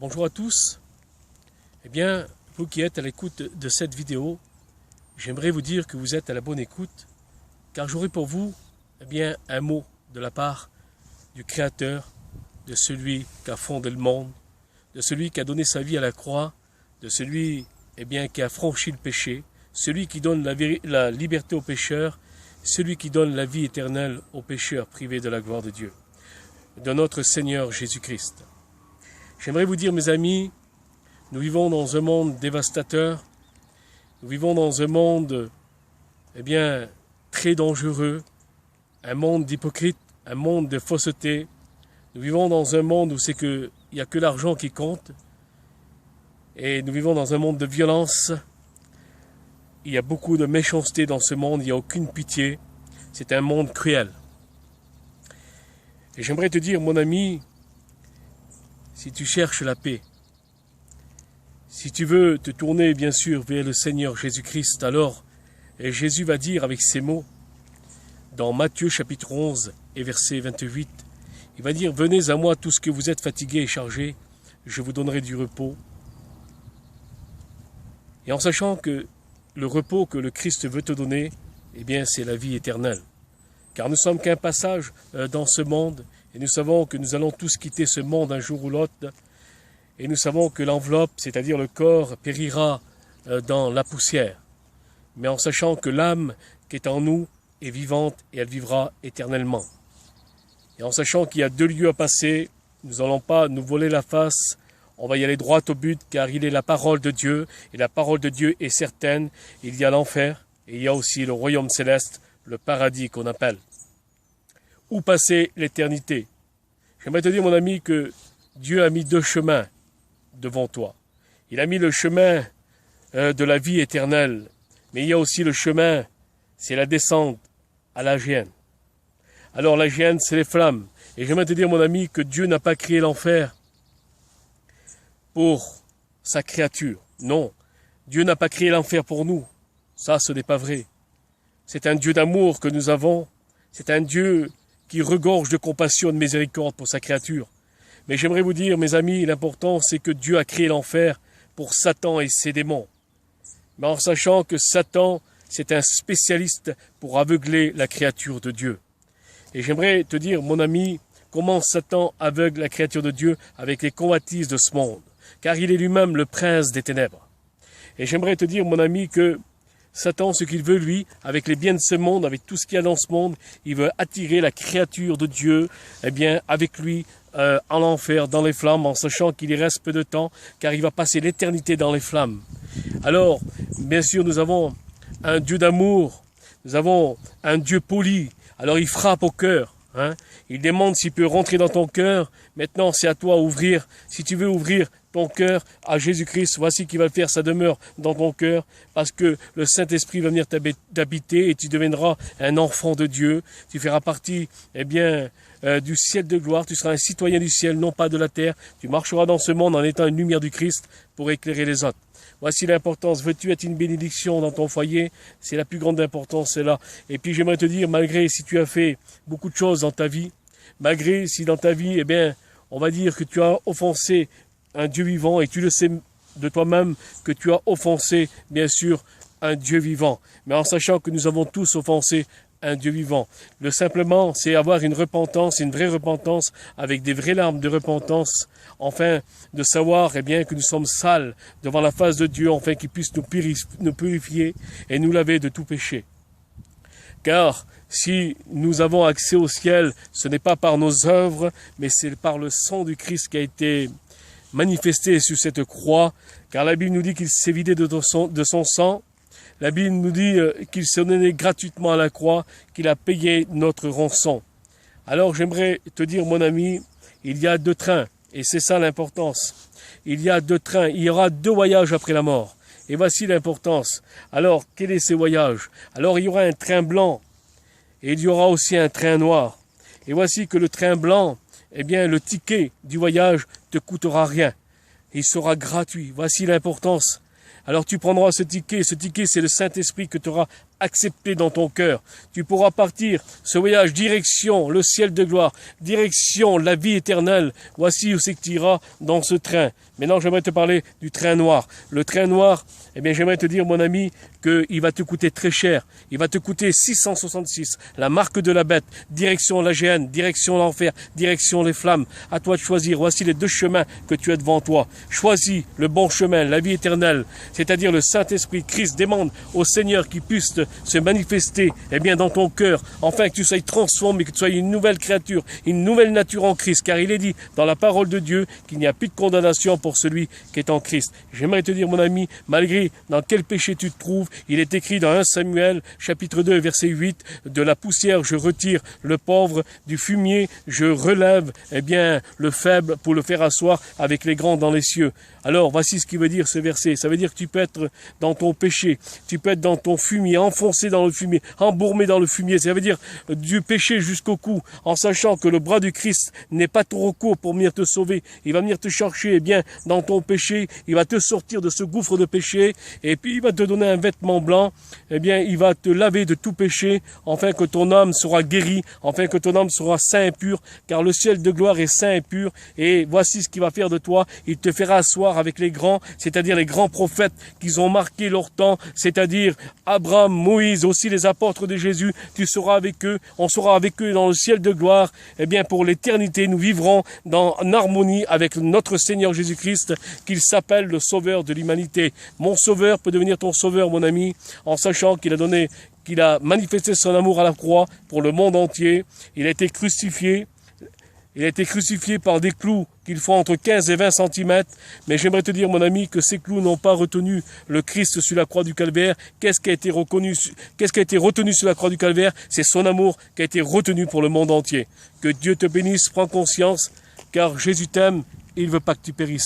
Bonjour à tous. Eh bien, vous qui êtes à l'écoute de cette vidéo, j'aimerais vous dire que vous êtes à la bonne écoute, car j'aurai pour vous un mot de la part du Créateur, de celui qui a fondé le monde, de celui qui a donné sa vie à la croix, de celui qui a franchi le péché, celui qui donne la liberté aux pécheurs, celui qui donne la vie éternelle aux pécheurs privés de la gloire de Dieu, de notre Seigneur Jésus-Christ. J'aimerais vous dire, mes amis, nous vivons dans un monde dévastateur, nous vivons dans un monde très dangereux, un monde d'hypocrites, un monde de fausseté. Nous vivons dans un monde où il n'y a que l'argent qui compte, et nous vivons dans un monde de violence. Il y a beaucoup de méchanceté dans ce monde, il n'y a aucune pitié. C'est un monde cruel. Et j'aimerais te dire, mon ami, si tu cherches la paix, si tu veux te tourner bien sûr vers le Seigneur Jésus-Christ, alors Jésus va dire avec ces mots, dans Matthieu chapitre 11 et verset 28, il va dire « Venez à moi tous que vous êtes fatigués et chargés, je vous donnerai du repos. » Et en sachant que le repos que le Christ veut te donner, c'est la vie éternelle. Car nous sommes qu'un passage dans ce monde, et nous savons que nous allons tous quitter ce monde un jour ou l'autre, et nous savons que l'enveloppe, c'est-à-dire le corps, périra dans la poussière. Mais en sachant que l'âme qui est en nous est vivante et elle vivra éternellement. Et en sachant qu'il y a deux lieux à passer, nous n'allons pas nous voler la face, on va y aller droit au but, car il est la parole de Dieu, et la parole de Dieu est certaine. Il y a l'enfer, et il y a aussi le royaume céleste, le paradis qu'on appelle. Où passer l'éternité? J'aimerais te dire, mon ami, que Dieu a mis deux chemins devant toi. Il a mis le chemin de la vie éternelle, mais il y a aussi le chemin, c'est la descente à la géhenne. Alors la géhenne, c'est les flammes. Et j'aimerais te dire, mon ami, que Dieu n'a pas créé l'enfer pour sa créature. Non, Dieu n'a pas créé l'enfer pour nous. Ça, ce n'est pas vrai. C'est un Dieu d'amour que nous avons. C'est un Dieu qui regorge de compassion et de miséricorde pour sa créature. Mais j'aimerais vous dire, mes amis, l'important, c'est que Dieu a créé l'enfer pour Satan et ses démons. Mais en sachant que Satan, c'est un spécialiste pour aveugler la créature de Dieu. Et j'aimerais te dire, mon ami, comment Satan aveugle la créature de Dieu avec les convoitises de ce monde. Car il est lui-même le prince des ténèbres. Et j'aimerais te dire, mon ami, que Satan, ce qu'il veut, lui, avec les biens de ce monde, avec tout ce qu'il y a dans ce monde, il veut attirer la créature de Dieu, avec lui, en enfer, dans les flammes, en sachant qu'il y reste peu de temps, car il va passer l'éternité dans les flammes. Alors, bien sûr, nous avons un Dieu d'amour, nous avons un Dieu poli, alors il frappe au cœur, il demande s'il peut rentrer dans ton cœur. Maintenant, c'est à toi d'ouvrir. Si tu veux ouvrir ton cœur à Jésus-Christ, voici qu'il va faire sa demeure dans ton cœur, parce que le Saint-Esprit va venir t'habiter et tu deviendras un enfant de Dieu. Tu feras partie, du ciel de gloire. Tu seras un citoyen du ciel, non pas de la terre. Tu marcheras dans ce monde en étant une lumière du Christ pour éclairer les autres. Voici l'importance. Veux-tu être une bénédiction dans ton foyer? C'est la plus grande importance, c'est là. Et puis j'aimerais te dire, malgré si tu as fait beaucoup de choses dans ta vie, malgré si dans ta vie, on va dire que tu as offensé un Dieu vivant, et tu le sais de toi-même que tu as offensé, bien sûr, un Dieu vivant. Mais en sachant que nous avons tous offensé un Dieu vivant. Le simplement, c'est avoir une repentance, une vraie repentance, avec des vraies larmes de repentance, afin de savoir que nous sommes sales devant la face de Dieu, afin qu'il puisse nous purifier et nous laver de tout péché. Car si nous avons accès au ciel, ce n'est pas par nos œuvres, mais c'est par le sang du Christ qui a été manifesté sur cette croix, car la Bible nous dit qu'il s'est vidé de son sang. La Bible nous dit qu'il s'est donné gratuitement à la croix, qu'il a payé notre rançon. Alors j'aimerais te dire, mon ami, il y a deux trains, et c'est ça l'importance. Il y a deux trains, il y aura deux voyages après la mort. Et voici l'importance. Alors, quel est ce voyage? Alors, il y aura un train blanc, et il y aura aussi un train noir. Et voici que le train blanc, le ticket du voyage te coûtera rien. Il sera gratuit. Voici l'importance. Alors tu prendras ce ticket c'est le Saint-Esprit que tu auras accepté dans ton cœur. Tu pourras partir ce voyage direction le ciel de gloire, direction la vie éternelle. Voici où c'est que tu iras dans ce train. Maintenant, j'aimerais te parler du train noir. Le train noir, eh bien, j'aimerais te dire, mon ami, qu'il va te coûter très cher. Il va te coûter 666, la marque de la bête, direction la géhenne, direction l'enfer, direction les flammes. À toi de choisir. Voici les deux chemins que tu as devant toi. Choisis le bon chemin, la vie éternelle, c'est-à-dire le Saint-Esprit. Christ demande au Seigneur qu'il puisse se manifester, eh bien, dans ton cœur, afin que tu sois transformé, que tu sois une nouvelle créature, une nouvelle nature en Christ, car il est dit dans la parole de Dieu qu'il n'y a plus de condamnation pour celui qui est en Christ. J'aimerais te dire, mon ami, malgré dans quel péché tu te trouves, il est écrit dans 1 Samuel, chapitre 2, verset 8, de la poussière je retire le pauvre, du fumier je relève, eh bien, le faible pour le faire asseoir avec les grands dans les cieux. Alors, voici ce qui veut dire ce verset. Ça veut dire que tu peux être dans ton péché, tu peux être dans ton fumier, enfoncé dans le fumier, embourmé dans le fumier. Ça veut dire du péché jusqu'au cou, en sachant que le bras du Christ n'est pas trop court pour venir te sauver. Il va venir te chercher, eh bien, dans ton péché, il va te sortir de ce gouffre de péché, et puis il va te donner un vêtement blanc, eh bien, il va te laver de tout péché, afin que ton âme sera guérie, afin que ton âme sera saint et pur, car le ciel de gloire est saint et pur, et voici ce qu'il va faire de toi, il te fera asseoir avec les grands, c'est-à-dire les grands prophètes qui ont marqué leur temps, c'est-à-dire Abraham, Moïse, aussi les apôtres de Jésus, tu seras avec eux, on sera avec eux dans le ciel de gloire, eh bien, pour l'éternité, nous vivrons en harmonie avec notre Seigneur Jésus-Christ, qu'il s'appelle le Sauveur de l'humanité. Mon Sauveur peut devenir ton Sauveur, mon ami, en sachant qu'il a manifesté son amour à la croix pour le monde entier. Il a été crucifié. Il a été crucifié par des clous qu'il faut entre 15 et 20 cm. Mais j'aimerais te dire, mon ami, que ces clous n'ont pas retenu le Christ sur la croix du Calvaire. Qu'est-ce qui a été retenu sur la croix du Calvaire? C'est son amour qui a été retenu pour le monde entier. Que Dieu te bénisse, prends conscience, car Jésus t'aime, il ne veut pas que tu périsses.